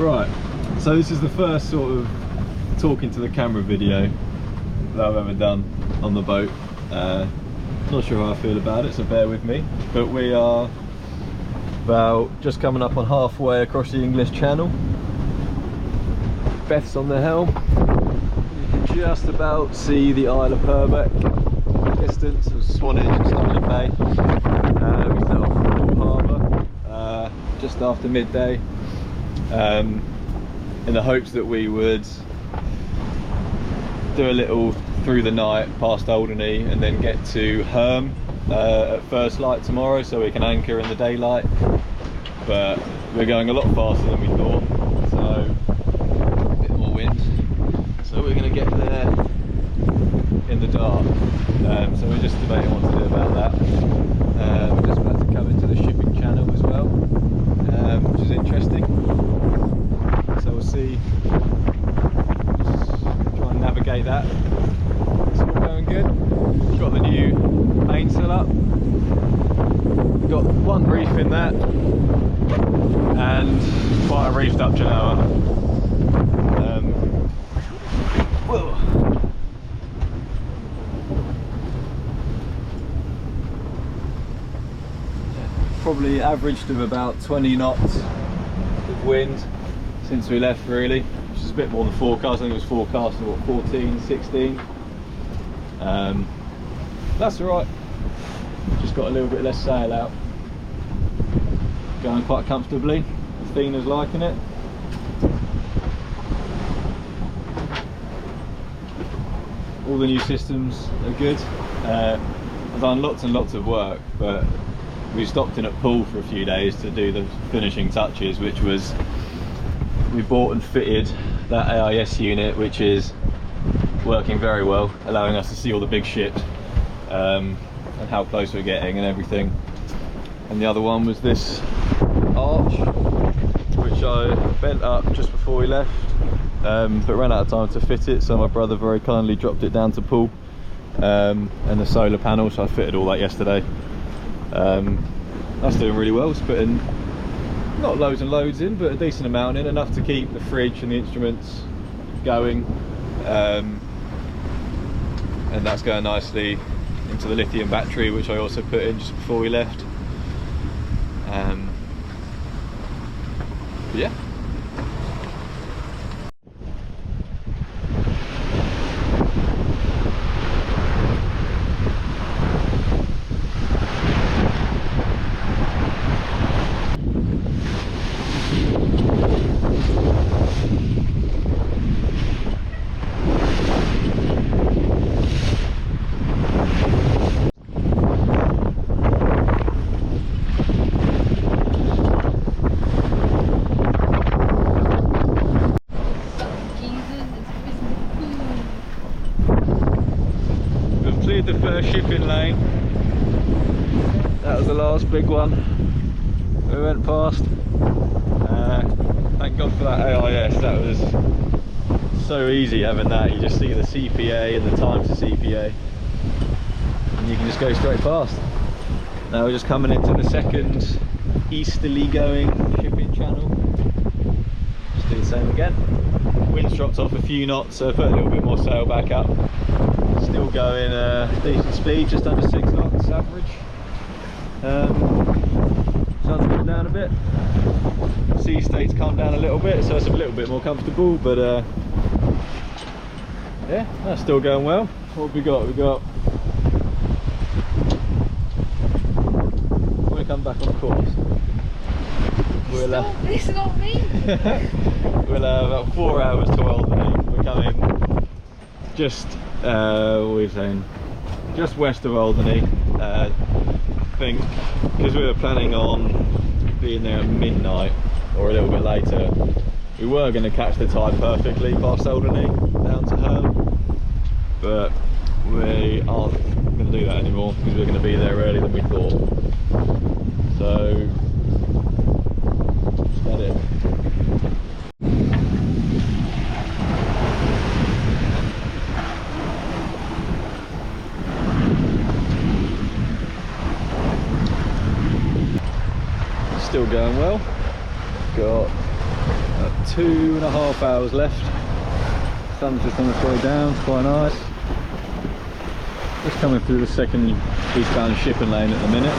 Right, so this is the first sort of talking to the camera video that I've ever done on the boat. Not sure how I feel about it, so bear with me. But we are about just coming up on halfway across the English Channel. Beth's on the helm. You can just about see the Isle of Purbeck in the distance, of Swanage and Styling Bay. We set off from Port Harbour just after midday, in the hopes that we would do a little through the night past Alderney and then get to Herm at first light tomorrow, so we can anchor in the daylight. But we're going a lot faster than we thought, so a bit more wind, so we're going to get there in the dark. So we're just debating what to do about that. We're just about to come into the shipping channel as well, which is interesting, so we'll see, just try and navigate that. It's all going good. We've got the new mainsail up, we've got one reef in that and quite a reefed up Genoa. Probably averaged of about 20 knots of wind since we left, really, which is a bit more than forecast. I think it was forecast of what, 14, 16. That's alright, just got a little bit less sail out. Going quite comfortably. Athena's liking it. All the new systems are good. I've done lots and lots of work, but we stopped in at Poole for a few days to do the finishing touches, which was, we bought and fitted that AIS unit, which is working very well, allowing us to see all the big ships and how close we're getting and everything. And the other one was this arch, which I bent up just before we left, but ran out of time to fit it, so my brother very kindly dropped it down to Poole, and the solar panel, so I fitted all that yesterday. That's doing really well. It's putting not loads and loads in, but a decent amount in, enough to keep the fridge and the instruments going, and that's going nicely into the lithium battery, which I also put in just before we left. Yeah. The first shipping lane, that was the last big one we went past. Thank God for that AIS, that was so easy having that. You just see the CPA and the time to CPA and you can just go straight past. Now we're just coming into the second easterly going shipping channel. Just do the same again. Wind's dropped off a few knots, so I put a little bit more sail back up. Still going decent speed, just under 6 knots average. Sun's gone down a bit. Sea state's calmed down a little bit, so it's a little bit more comfortable, but yeah, that's still going well. What have we got? We got, when we come back on course, we'll it's not me. we'll have about 4 hours to Alderney. We're coming just what are we saying, just west of Alderney. I think because we were planning on being there at midnight or a little bit later, we were going to catch the tide perfectly past Alderney down to Herm, but we aren't going to do that anymore because we're going to be there earlier than we thought. So that's about it. Still going well. Got 2.5 hours left. Sun's just on its way down, it's quite nice. Just coming through the second eastbound shipping lane at the minute.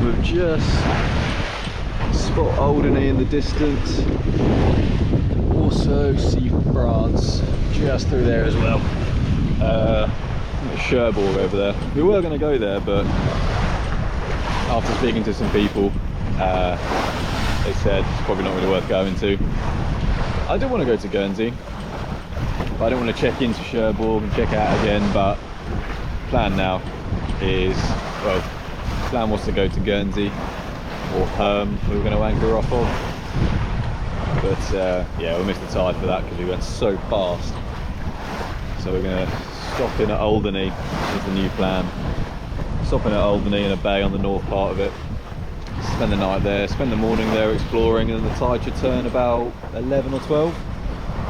We've just spot Alderney in the distance. Also see France just through there as well. Cherbourg over there. We were going to go there, but after speaking to some people, they said it's probably not really worth going to. I do want to go to Guernsey, but I don't want to check into Cherbourg and check it out again. But plan now is, well, plan was to go to Guernsey or Herm, we were going to anchor off of. But yeah, we missed the tide for that because we went so fast. So we're going to stop in at Alderney is the new plan. Stopping at Alderney in a bay on the north part of it. Spend the night there, spend the morning there exploring, and the tide should turn about 11 or 12.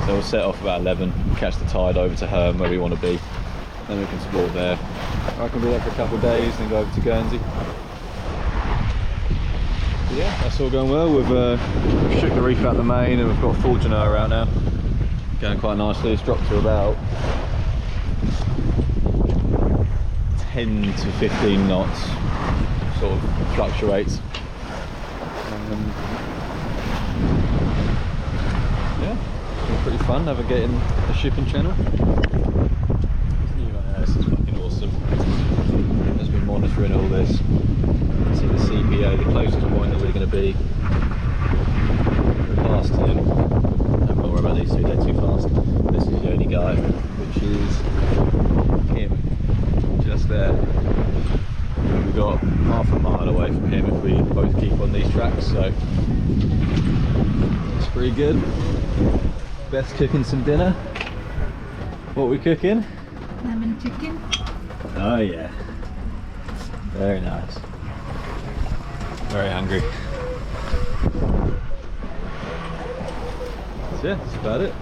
So we'll set off about 11, catch the tide over to Herm where we want to be. Then we can explore there. I can be there for a couple of days, then go over to Guernsey. But yeah, that's all going well. We've shook the reef out the main and we've got Fortunato out now. Going quite nicely. It's dropped to about 10 to 15 knots, sort of fluctuates. Yeah, it's been pretty fun navigating the shipping channel. This is fucking awesome. As we're monitoring all this, see the CPO, the closest point that we're going to be. We're past him. Don't worry about these two, they're too fast. This is the only guy, which is him, just there. And we've got half a mile away from him if we both keep on these tracks, so it's pretty good. Beth's cooking some dinner. What are we cooking? Lemon chicken. Oh yeah, very nice. Very hungry. So yeah, that's about it.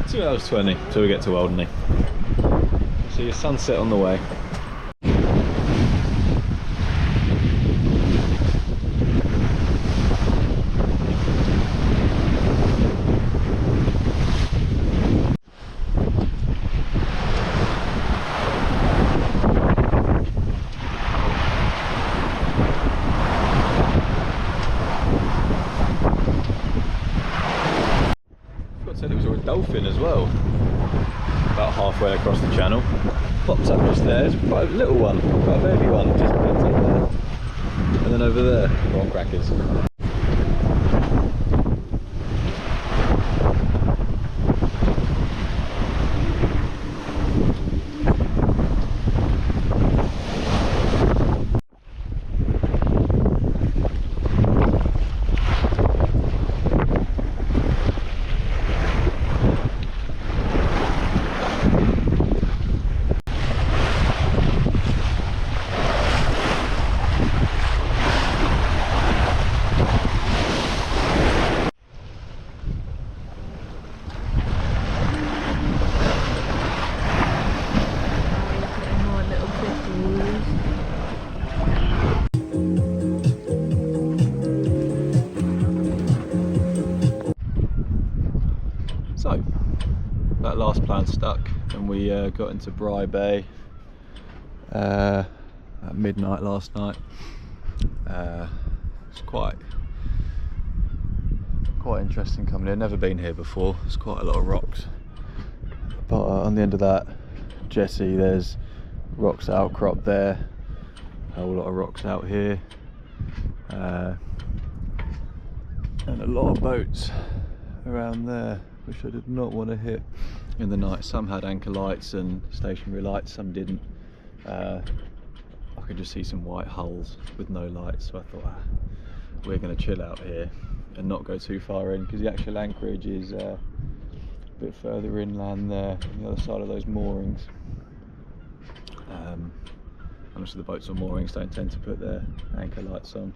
2 hours 20 till we get to Alderney. See a sunset on the way. There was a dolphin as well, about halfway across the channel. Popped up just there, it's quite a little one, quite a baby one, just popped up there. And then over there, prawn crackers. So, that last plan stuck and we got into Bry Bay at midnight last night. It's quite interesting coming in, never been here before, there's quite a lot of rocks. But on the end of that Jessie, there's rocks outcrop there, a whole lot of rocks out here, and a lot of boats around there, which I did not want to hit in the night. Some had anchor lights and stationary lights, some didn't. I could just see some white hulls with no lights, so I thought we're going to chill out here and not go too far in, because the actual anchorage is a bit further inland there on the other side of those moorings. Most of the boats on moorings don't tend to put their anchor lights on.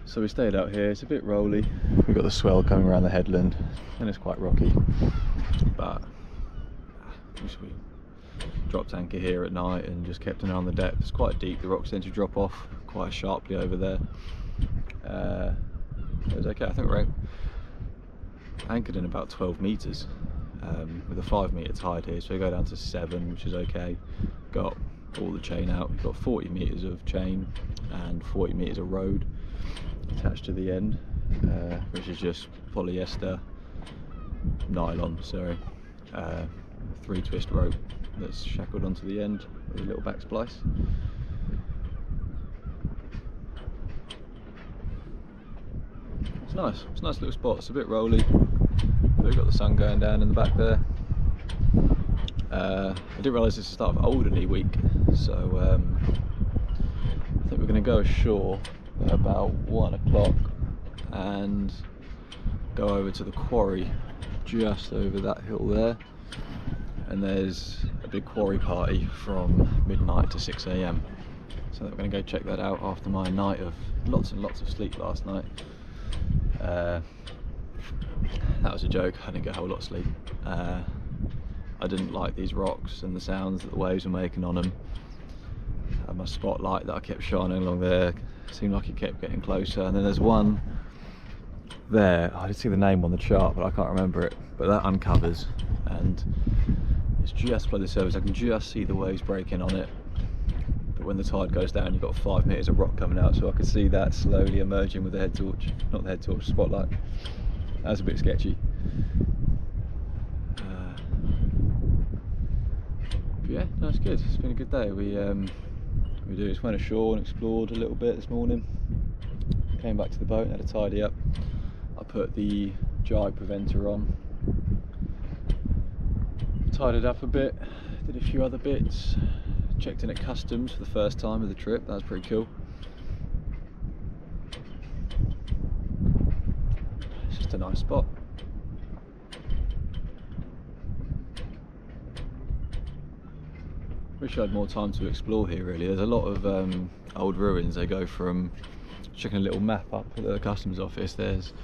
So we stayed out here. It's a bit rolly. We've got the swell coming around the headland and it's quite rocky, but we dropped anchor here at night and just kept an eye on the depth. It's quite deep, the rocks tend to drop off quite sharply over there. It was okay. I think we're anchored in about 12 metres with a 5 metre tide here, so we go down to 7, which is okay. Got all the chain out. We've got 40 metres of chain and 40 metres of road attached to the end, which is just nylon, 3-twist rope that's shackled onto the end with a little back splice. It's nice. It's a nice little spot. It's a bit rolly. We've got the sun going down in the back there. I didn't realise this is the start of Alderney week, so I think we're going to go ashore at about 1 o'clock and go over to the quarry just over that hill there. And there's a big quarry party from midnight to 6 AM. So we're going to go check that out after my night of lots and lots of sleep last night. That was a joke. I didn't get a whole lot of sleep. I didn't like these rocks and the sounds that the waves were making on them. And my spotlight that I kept shining along there seemed like it kept getting closer. And then there's one there. I didn't see the name on the chart, but I can't remember it. But that uncovers, and it's just below the surface. I can just see the waves breaking on it. But when the tide goes down, you've got 5 metres of rock coming out, so I could see that slowly emerging with the head torch. Not the head torch, spotlight. That's a bit sketchy. But yeah, that's good. It's been a good day. We just went ashore and explored a little bit this morning. Came back to the boat and had a tidy up. I put the jibe preventer on. Tidied up a bit. Did a few other bits. Checked in at customs for the first time of the trip. That was pretty cool. It's just a nice spot. Wish I had more time to explore here really. There's a lot of old ruins. They go from, checking a little map up at the customs office, there's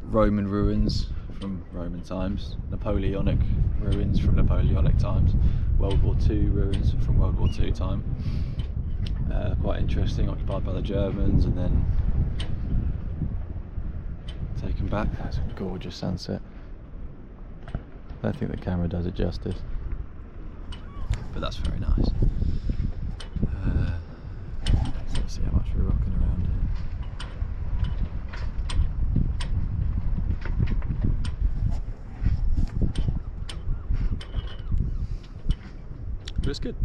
Roman ruins from Roman times, Napoleonic ruins from Napoleonic times, World War II ruins from World War II time. Quite interesting, occupied by the Germans and then taken back. That's a gorgeous sunset. I don't think the camera does it justice, but that's very nice. Let's see how much we're rocking around here. But it's good.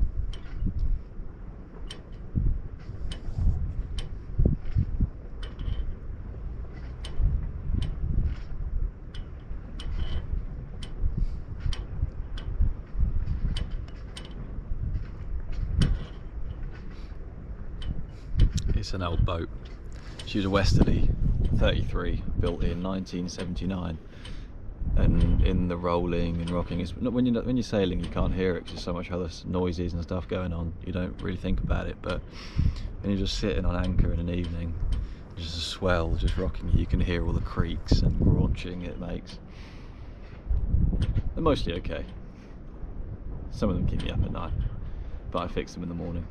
It's an old boat. She was a Westerly 33, built in 1979. And in the rolling and rocking, it's not when you're sailing, you can't hear it because there's so much other noises and stuff going on. You don't really think about it, but when you're just sitting on anchor in an evening, just a swell just rocking you can hear all the creaks and graunching it makes. They're mostly okay. Some of them keep me up at night, but I fix them in the morning.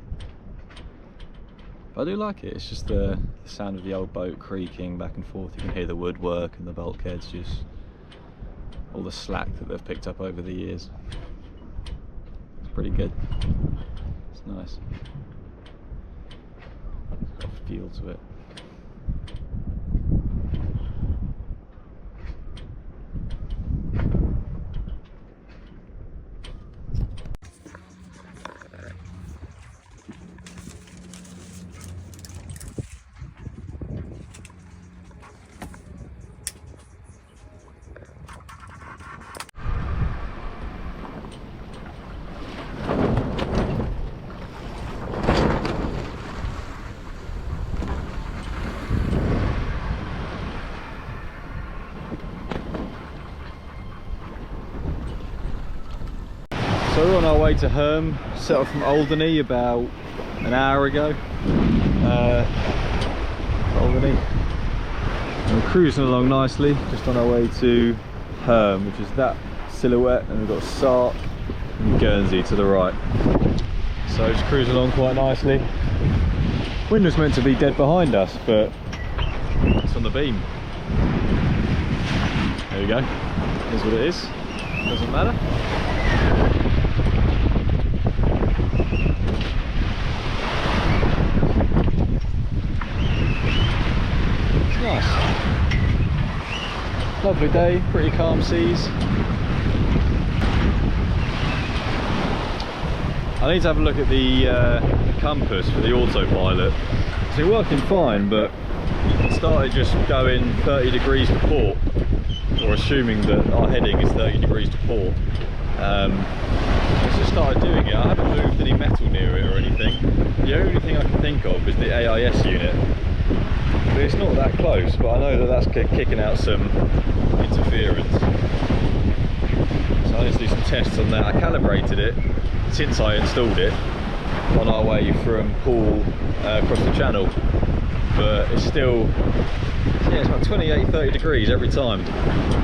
But I do like it. It's just the sound of the old boat creaking back and forth. You can hear the woodwork and the bulkheads, just all the slack that they've picked up over the years. It's pretty good. It's nice. It's got a feel to it. So we're on our way to Herm, set off from Alderney about an hour ago. Alderney. And we're cruising along nicely, just on our way to Herm, which is that silhouette, and we've got Sark and Guernsey to the right. So just cruising along quite nicely. Wind was meant to be dead behind us, but It's on the beam. There we go. Here's what it is. Doesn't matter. It's nice. Lovely day, pretty calm seas. I need to have a look at the compass for the autopilot. It's working fine, but it started just going 30 degrees to port, or assuming that our heading is 30 degrees to port. It's just started doing it. I haven't moved any metal near it or anything. The only thing I can think of is the AIS unit. But it's not that close, but I know that that's kicking out some interference. So I need to do some tests on that. I calibrated it since I installed it on our way from Poole across the channel, but it's still, yeah, it's about 28-30 degrees every time.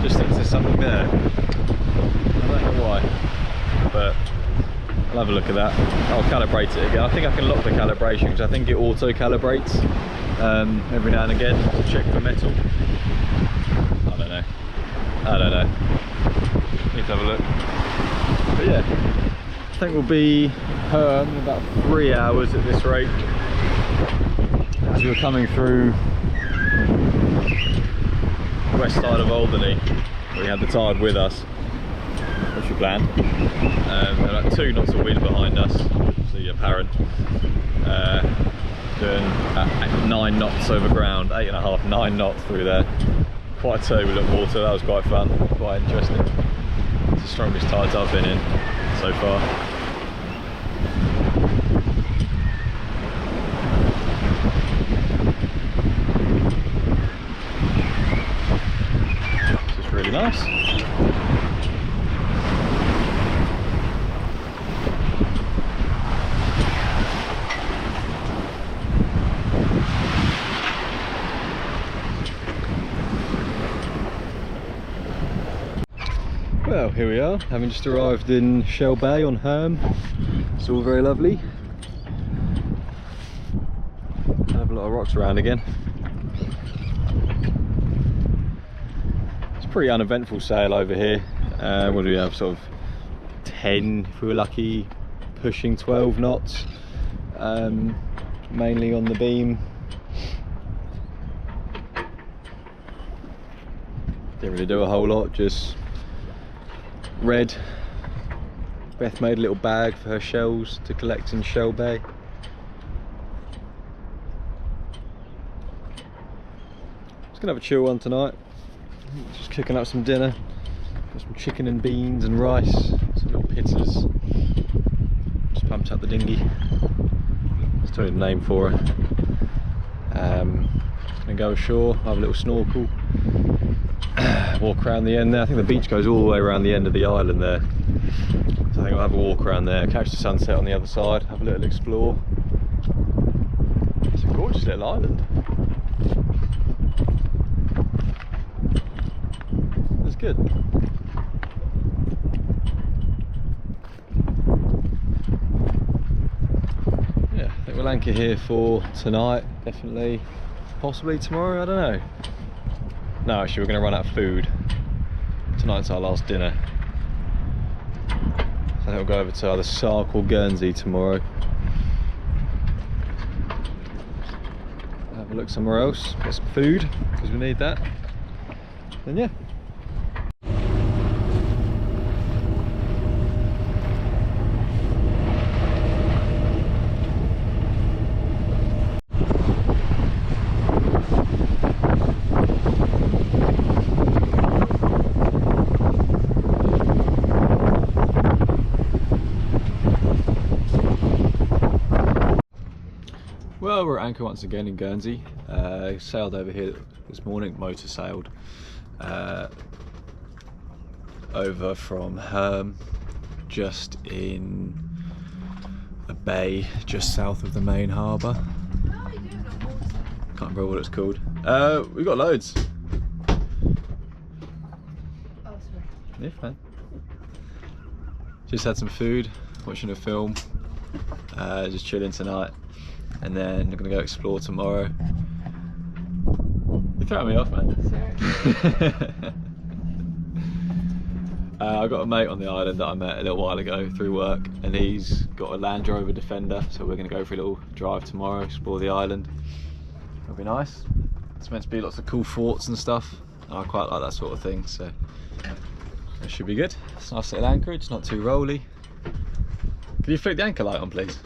Just thinks there's something there. I don't know why, but I'll have a look at that. I'll calibrate it again. I think I can lock the calibration because I think it auto calibrates every now and again to check for metal. I don't know. Need to have a look. But yeah, I think we'll be home in about 3 hours at this rate. As we were coming through the west side of Alderney, we had the tide with us, which we planned. There are like 2 knots of wind behind us, obviously apparent. Doing 9 knots over ground, 8.5, 9 knots through there. Quite turbulent water, that was quite fun, quite interesting. It's the strongest tides I've been in so far. It's just really nice. Well, here we are, having just arrived in Shell Bay on Herm. It's all very lovely. I have a lot of rocks around again. It's a pretty uneventful sail over here. What do we have, sort of 10 if we were lucky, pushing 12 knots, mainly on the beam. Didn't really do a whole lot, just read. Beth made a little bag for her shells to collect in Shell Bay. Just gonna have a chill one tonight. Just cooking up some dinner. Got some chicken and beans and rice, some little pizzas. Just pumped up the dinghy. Just told you the name for her. Gonna go ashore, have a little snorkel. Walk around the end there. I think the beach goes all the way around the end of the island there. So I think I'll have a walk around there, catch the sunset on the other side, have a little explore. It's a gorgeous little island. It's good. Yeah, I think we'll anchor here for tonight, definitely. Possibly tomorrow, I don't know. No, actually we're going to run out of food. Tonight's our last dinner. So I think we'll go over to either Sark or Guernsey tomorrow. Have a look somewhere else, get some food, because we need that. Then yeah. Well, we're at anchor once again in Guernsey. Sailed over here this morning, motor sailed over from Herm, just in a bay just south of the main harbour. Can't remember what it's called. We've got loads. Oh, sorry. Yeah, fine. Just had some food, watching a film, just chilling tonight. And then we're going to go explore tomorrow. You're throwing me off, man. Sorry. I got a mate on the island that I met a little while ago through work, and he's got a Land Rover Defender, so we're going to go for a little drive tomorrow, explore the island. It'll be nice. It's meant to be lots of cool forts and stuff. I quite like that sort of thing, so it should be good. It's a nice little anchorage, not too rolly. Can you flick the anchor light on, please?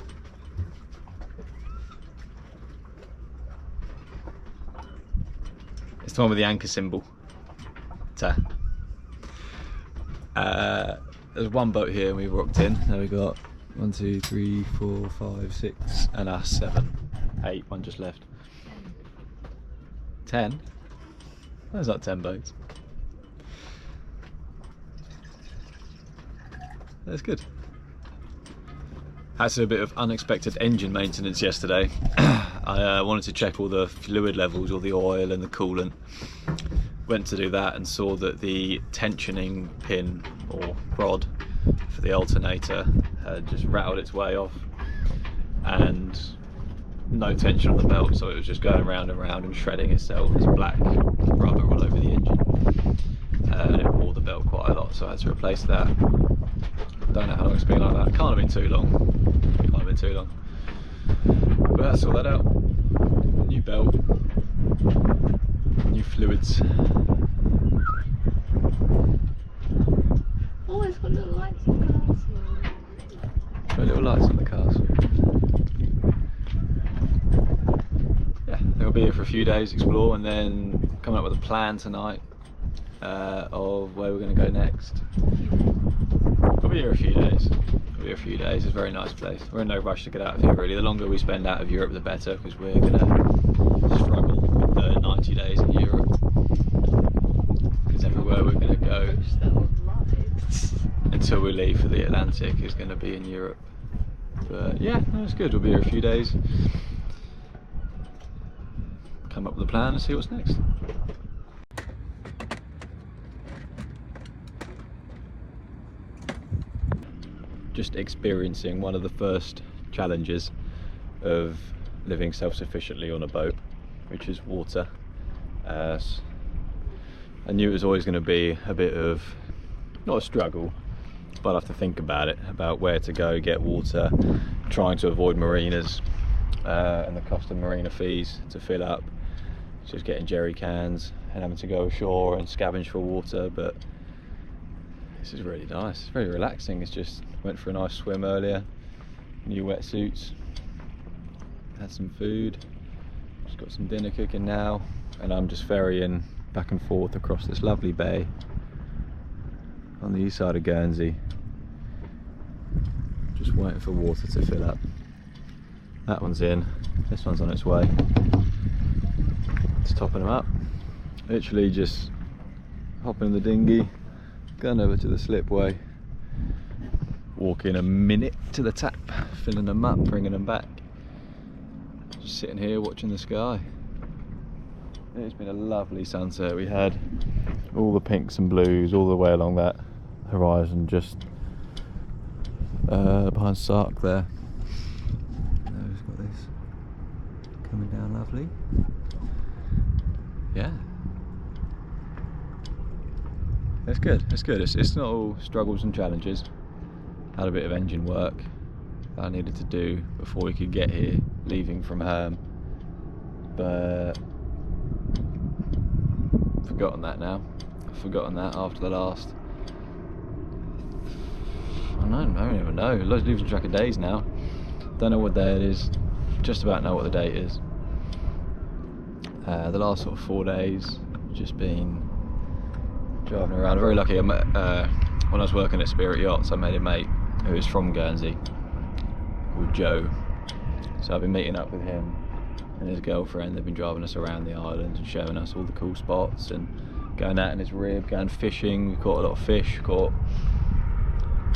It's the one with the anchor symbol. There's one boat here and we rocked in. Now we've got 1, 2, 3, 4, 5, 6 and us 7, 8, one just left. 10? There's not 10 boats. That's good. Had to do a bit of unexpected engine maintenance yesterday. I wanted to check all the fluid levels, all the oil and the coolant. Went to do that and saw that the tensioning pin or rod for the alternator had just rattled its way off, and no tension on the belt, so it was just going round and round and shredding itself. There's black rubber all over the engine, and it wore the belt quite a lot, so I had to replace that. Don't know how long it's been like that. Can't have been too long. Can't have been too long. But that's all that out. New belt, new fluids. Oh, it's got little lights on the castle. Got little lights on the castle. Yeah, they'll be here for a few days, explore, and then coming up with a plan tonight of where we're going to go next. We'll be here a few days. We'll be here a few days. It's a very nice place. We're in no rush to get out of here, really. The longer we spend out of Europe, the better, because we're going to struggle with the 90 days in Europe. Because everywhere we're going to go until we leave for the Atlantic is going to be in Europe. But yeah, no, it's good. We'll be here a few days. Come up with a plan and see what's next. Just experiencing one of the first challenges of living self-sufficiently on a boat, which is water. I knew it was always going to be a bit of, not a struggle, but I have to think about it, about where to go get water, trying to avoid marinas and the cost of marina fees to fill up, just getting jerry cans and having to go ashore and scavenge for water. But this is really nice, it's very relaxing. It's just, went for a nice swim earlier, new wetsuits, had some food, just got some dinner cooking now, and I'm just ferrying back and forth across this lovely bay on the east side of Guernsey, just waiting for water to fill up. That one's in, this one's on its way. Just topping them up, literally just hopping in the dinghy, going over to the slipway, walking a minute to the tap, filling them up, bringing them back. Just sitting here watching the sky. It's been a lovely sunset. We had all the pinks and blues all the way along that horizon, just behind Sark there. Now we've got this coming down lovely. Yeah. It's good, it's good. It's not all struggles and challenges. Had a bit of engine work that I needed to do before we could get here, leaving from home. But I've forgotten that now. I've forgotten that after the last, I don't even know. Losing track of days now. Don't know what day it is. Just about know what the date is. The last sort of 4 days, just been driving around. I'm very lucky. When I was working at Spirit Yachts, I made a mate who is from Guernsey called Joe. So I've been meeting up with him and his girlfriend. They've been driving us around the island and showing us all the cool spots and going out in his rib, going fishing. We caught a lot of fish. We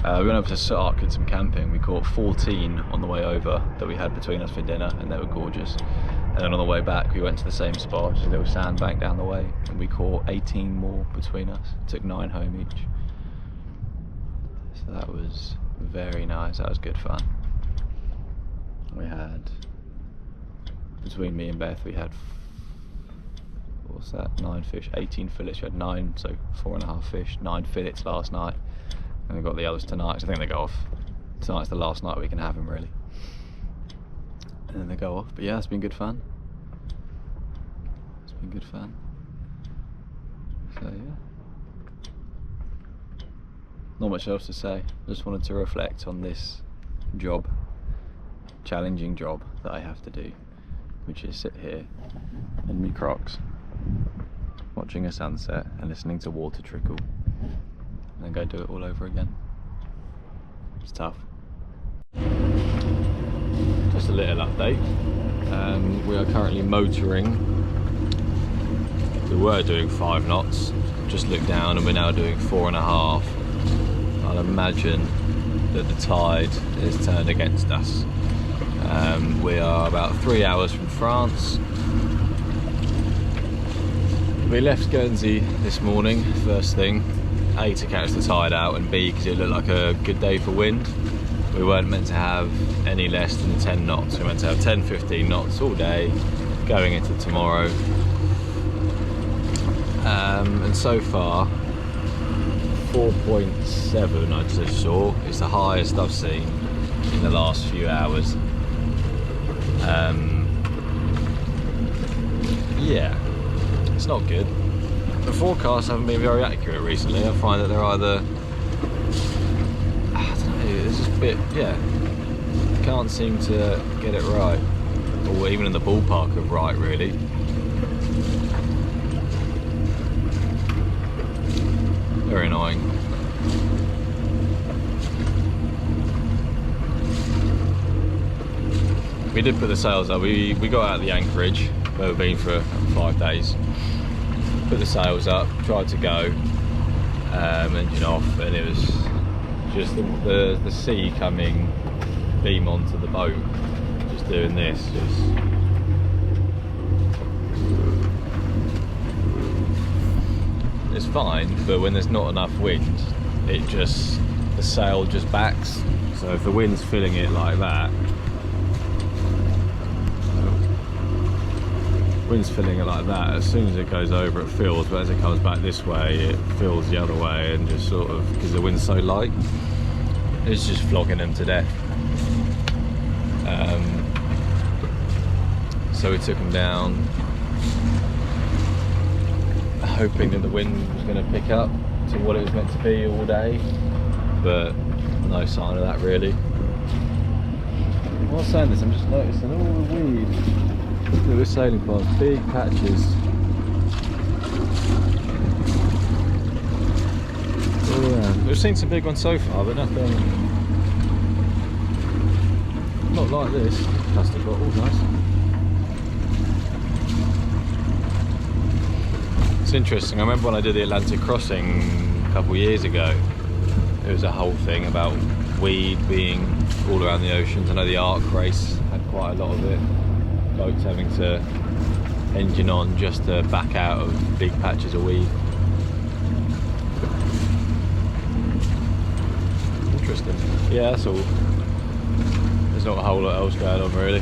went over to Sark, did some camping. We caught 14 on the way over that we had between us for dinner, and they were gorgeous. And then on the way back we went to the same spot, just a little sandbank down the way, and we caught 18 more between us. Took 9 home each. So that was very nice, that was good fun. We had, between me and Beth, we had what's that, 9 fish, 18 fillets. We had 9, so 4.5 fish, 9 fillets last night, and we've got the others tonight. So I think they go off. Tonight's the last night we can have them, really, and then they go off. But yeah, it's been good fun. It's been good fun. So yeah, not much else to say. Just wanted to reflect on this job, challenging job that I have to do, which is sit here in me Crocs, watching a sunset and listening to water trickle, and then go do it all over again. It's tough. Just a little update. We are currently motoring. We were doing 5 knots. Just looked down and we're now doing 4.5. I'd imagine that the tide is turned against us. We are about 3 hours from France. We left Guernsey this morning, first thing, A, to catch the tide out, and B, because it looked like a good day for wind. We weren't meant to have any less than 10 knots. We were meant to have 10-15 knots all day going into tomorrow. And so far, 4.7 I just saw. It's the highest I've seen in the last few hours. Yeah, it's not good. The forecasts haven't been very accurate recently. I find that they're either, I don't know, it's just a bit, yeah, can't seem to get it right, or even in the ballpark of right, really. Very annoying. We did put the sails up. We got out of the anchorage where we've been for 5 days. Put the sails up, tried to go, engine off, and it was just the sea coming beam onto the boat. Just doing this. It's fine, but when there's not enough wind, the sail just backs. So if the wind's filling it like that, as soon as it goes over it fills, but as it comes back this way it fills the other way, and just sort of, because the wind's so light, it's just flogging them to death. So we took them down, hoping that the wind was going to pick up to what it was meant to be all day, but no sign of that really. While saying this, I'm just noticing all the weed that we're sailing past, big patches. All around. We've seen some big ones so far, but nothing, not like this. Plastic bottle, nice. It's interesting. I remember when I did the Atlantic crossing a couple of years ago, there was a whole thing about weed being all around the oceans. I know the Ark race had quite a lot of it. Boats having to engine on just to back out of big patches of weed. Interesting. Yeah, that's all. There's not a whole lot else going on really.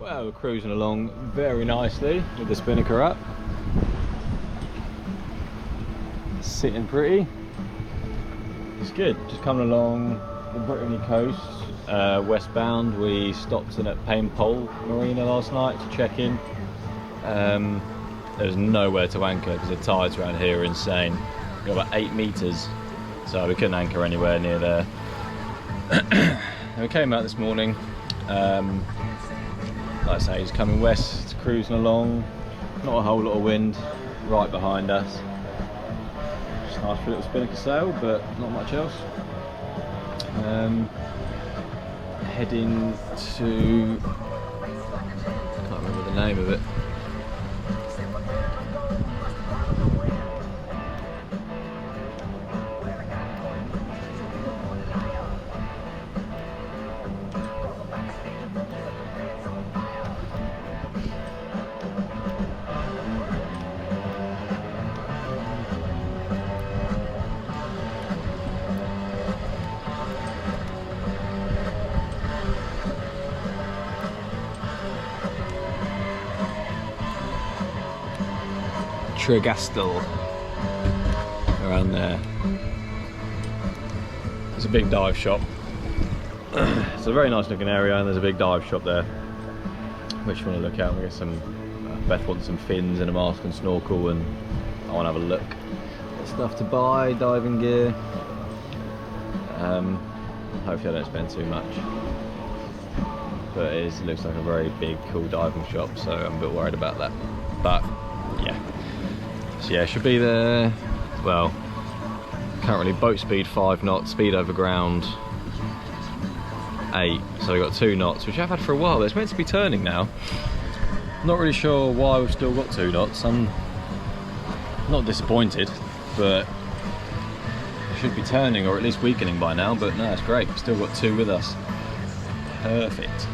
Well, we're cruising along very nicely with the spinnaker up. Sitting pretty. It's good. Just coming along the Brittany coast, westbound. We stopped in at Paimpol Marina last night to check in. There's nowhere to anchor because the tides around here are insane. We've got about 8 meters, so we couldn't anchor anywhere near there. And we came out this morning. Like I say, he's coming west, cruising along. not a whole lot of wind right behind us. Just nice for a little spinnaker sail, but not much else. Heading to, I can't remember the name of it. Tregastel, around there. There's a big dive shop. It's a very nice looking area, and there's a big dive shop there which you want to look at. We get some, Beth wants some fins and a mask and snorkel, and I want to have a look at stuff to buy, diving gear. Hopefully I don't spend too much, but it looks like a very big cool diving shop, so I'm a bit worried about that, but yeah. So yeah, should be there. Well, currently boat speed 5 knots, speed over ground 8, so we've got 2 knots, which I've had for a while. It's meant to be turning now. Not really sure why we've still got 2 knots. I'm not disappointed, but it should be turning, or at least weakening by now, but no, it's great. We've still got 2 with us. Perfect.